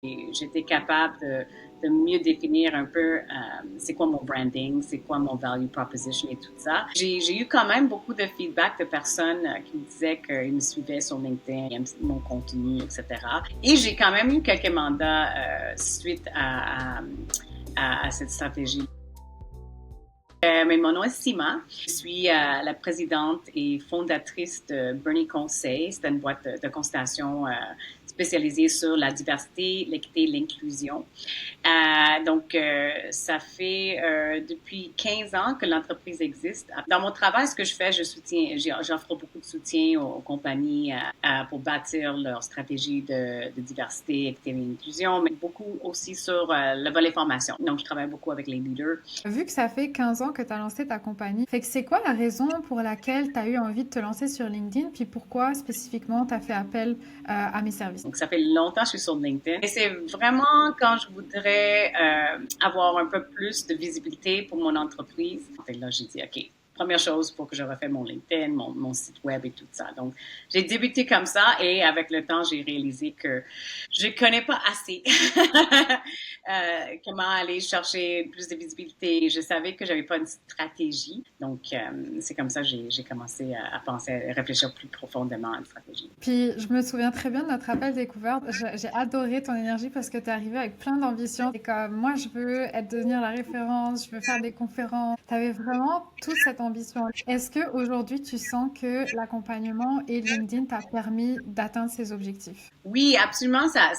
Et j'étais capable de mieux définir un peu c'est quoi mon branding, c'est quoi mon value proposition et tout ça. J'ai eu quand même beaucoup de feedback de personnes qui me disaient qu'ils me suivaient sur LinkedIn, ils aiment mon contenu, etc. Et j'ai quand même eu quelques mandats suite à cette stratégie. Mais mon nom est Sima. Je suis la présidente et fondatrice de Bernie Conseil. C'est une boîte de consultation spécialisée sur la diversité, l'équité et l'inclusion. Ça fait depuis 15 ans que l'entreprise existe. Dans mon travail, ce que je fais, j'offre beaucoup de soutien aux compagnies pour bâtir leur stratégie de diversité, équité et inclusion, mais beaucoup aussi sur le volet formation. Donc, je travaille beaucoup avec les leaders. Vu que ça fait 15 ans que tu as lancé ta compagnie, fait que c'est quoi la raison pour laquelle tu as eu envie de te lancer sur LinkedIn, puis pourquoi spécifiquement tu as fait appel à mes services? Donc, ça fait longtemps que je suis sur LinkedIn. Et c'est vraiment quand je voudrais avoir un peu plus de visibilité pour mon entreprise. Et là, j'ai dit, OK, première chose, il faut que je refais mon LinkedIn, mon site web et tout ça. Donc, j'ai débuté comme ça et avec le temps, j'ai réalisé que je connais pas assez comment aller chercher plus de visibilité. Je savais que j'avais pas une stratégie. Donc, c'est comme ça que j'ai commencé à penser, à réfléchir plus profondément à une stratégie. Puis je me souviens très bien de notre appel découverte. J'ai adoré ton énergie parce que tu es arrivé avec plein d'ambition. Et comme moi, je veux devenir la référence, je veux faire des conférences. Tu avais vraiment toute cette ambition. Est-ce que aujourd'hui tu sens que l'accompagnement et LinkedIn t'a permis d'atteindre ces objectifs? Oui, absolument, ça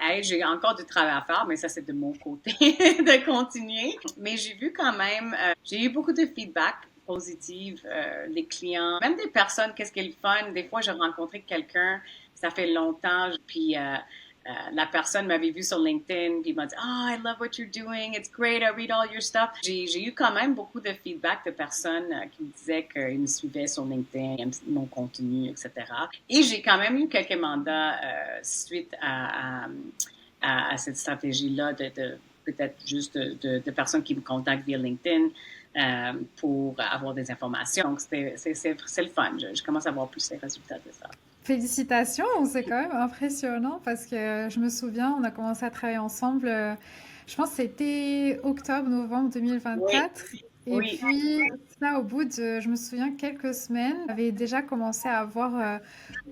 aide. J'ai encore du travail à faire, mais ça, c'est de mon côté de continuer. Mais j'ai vu quand même, j'ai eu beaucoup de feedback positif, des clients, même des personnes, qu'est-ce qui est le fun. Des fois, j'ai rencontré quelqu'un, ça fait longtemps, puis la personne m'avait vu sur LinkedIn, puis m'a dit, oh, I love what you're doing, it's great, I read all your stuff. J'ai eu quand même beaucoup de feedback de personnes qui me disaient qu'ils me suivaient sur LinkedIn, ils aiment mon contenu, etc. Et j'ai quand même eu quelques mandats suite à cette stratégie-là de peut-être juste de personnes qui me contactent via LinkedIn pour avoir des informations. Donc, c'est le fun. Je commence à voir plus les résultats de ça. Félicitations, c'est quand même impressionnant parce que je me souviens, on a commencé à travailler ensemble, je pense que c'était octobre-novembre Oui, 2024. Et oui. puis, là, au bout de, je me souviens, quelques semaines, j'avais déjà commencé à avoir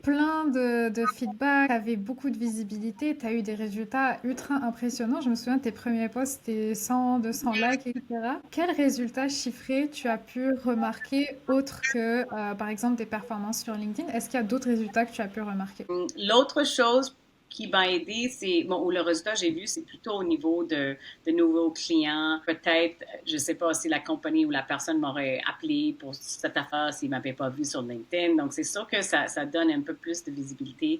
plein de feedback, tu avais beaucoup de visibilité, tu as eu des résultats ultra impressionnants. Je me souviens, tes premiers posts, c'était 100, 200 likes, etc. Quels résultats chiffrés tu as pu remarquer autres que, par exemple, des performances sur LinkedIn? Est-ce qu'il y a d'autres résultats que tu as pu remarquer? L'autre chose qui m'a aidé, c'est, bon, ou le résultat que j'ai vu, c'est plutôt au niveau de nouveaux clients. Peut-être, je sais pas si la compagnie ou la personne m'aurait appelé pour cette affaire s'il m'avait pas vu sur LinkedIn. Donc, c'est sûr que ça donne un peu plus de visibilité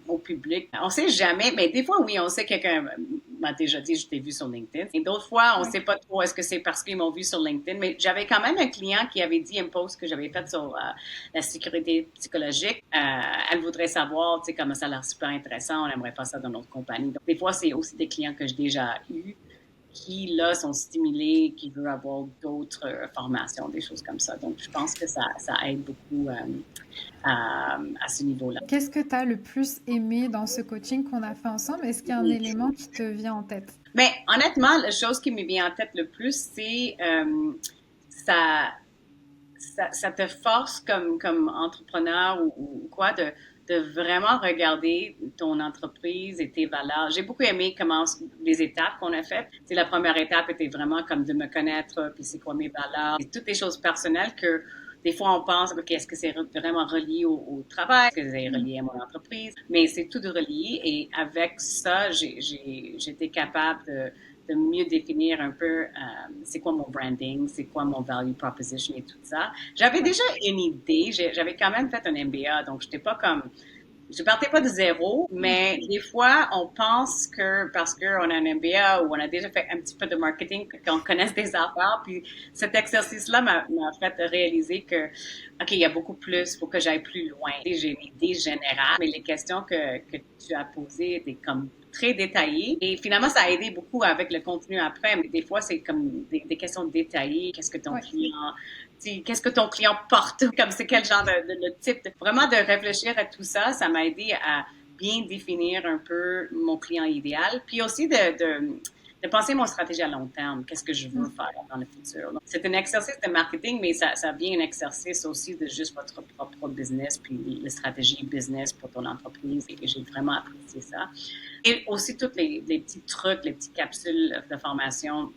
au public. On sait jamais, mais des fois, oui, on sait que quelqu'un m'a déjà dit, je t'ai vu sur LinkedIn. Et d'autres fois, on sait pas trop est-ce que c'est parce qu'ils m'ont vu sur LinkedIn. Mais j'avais quand même un client qui avait dit un post que j'avais fait sur la sécurité psychologique. Elle voudrait savoir, tu sais, comment ça a l'air super intéressant, on aimerait faire ça dans notre compagnie. Donc, des fois, c'est aussi des clients que j'ai déjà eus qui, là, sont stimulés, qui veulent avoir d'autres formations, des choses comme ça. Donc, je pense que ça aide beaucoup à ce niveau-là. Qu'est-ce que tu as le plus aimé dans ce coaching qu'on a fait ensemble? Est-ce qu'il y a un élément qui te vient en tête? Mais honnêtement, la chose qui me vient en tête le plus, c'est ça, ça te force comme entrepreneur ou quoi de vraiment regarder ton entreprise et tes valeurs. J'ai beaucoup aimé comment les étapes qu'on a faites. C'est la première étape était vraiment comme de me connaître, puis c'est quoi mes valeurs, et toutes les choses personnelles que des fois on pense, ok, est-ce que c'est vraiment relié au travail, est-ce que c'est relié à mon entreprise, mais c'est tout de relié et avec ça, j'étais capable de mieux définir un peu c'est quoi mon branding, c'est quoi mon value proposition et tout ça. J'avais déjà une idée, j'avais quand même fait un MBA, donc j'étais pas comme je partais pas de zéro, mais des fois, on pense que parce qu'on a un MBA ou on a déjà fait un petit peu de marketing, qu'on connaisse des affaires, puis cet exercice-là m'a fait réaliser que, OK, il y a beaucoup plus, il faut que j'aille plus loin. J'ai une idée générale, mais les questions que tu as posées étaient comme très détaillées. Et finalement, ça a aidé beaucoup avec le contenu après, mais des fois, c'est comme des questions détaillées. Qu'est-ce que ton Ouais. client qu'est-ce que ton client porte, comme c'est quel genre de type. Vraiment de réfléchir à tout ça, ça m'a aidé bien définir un peu mon client idéal, puis aussi de penser mon stratégie à long terme. Qu'est-ce que je veux faire dans le futur? Donc, c'est un exercice de marketing, mais ça vient un exercice aussi de juste votre propre business, puis la stratégie business pour ton entreprise. Et j'ai vraiment apprécié ça. Et aussi, tous les petits trucs, les petites capsules de formation,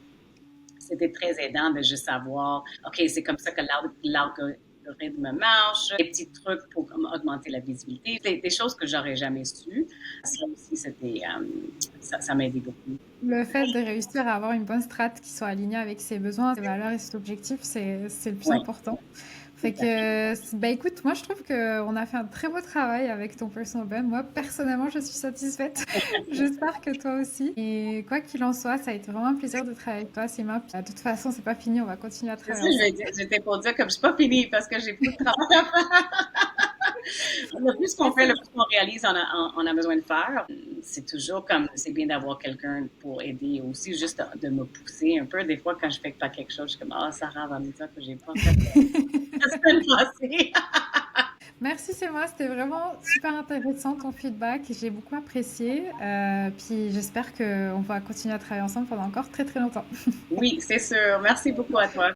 c'était très aidant de juste savoir, OK, c'est comme ça que l'algorithme marche, des petits trucs pour comme, augmenter la visibilité, des choses que j'aurais jamais su. Ça aussi, ça m'a aidé beaucoup. Le fait de réussir à avoir une bonne strate qui soit alignée avec ses besoins, ses valeurs et ses objectifs, c'est le plus Oui, important. tout Fait à fait. que, bah écoute, moi je trouve qu'on a fait un très beau travail avec ton personal brand. Moi personnellement, je suis satisfaite. J'espère que toi aussi. Et quoi qu'il en soit, ça a été vraiment un plaisir de travailler avec toi, Sima. Puis, de toute façon, c'est pas fini, on va continuer à C'est travailler ça, ensemble. j'étais pour dire comme je suis pas finie parce que j'ai beaucoup de travail à faire. Le plus qu'on fait, le plus qu'on réalise, on a besoin de faire. C'est toujours comme, c'est bien d'avoir quelqu'un pour aider aussi, juste de me pousser un peu. Des fois, quand je fais pas quelque chose, je suis comme, ah, Sarah va me dire que j'ai pas fait la semaine passée. Merci, c'est moi. C'était vraiment super intéressant ton feedback. J'ai beaucoup apprécié. Puis j'espère qu'on va continuer à travailler ensemble pendant encore très très longtemps. Oui, c'est sûr. Merci beaucoup à toi.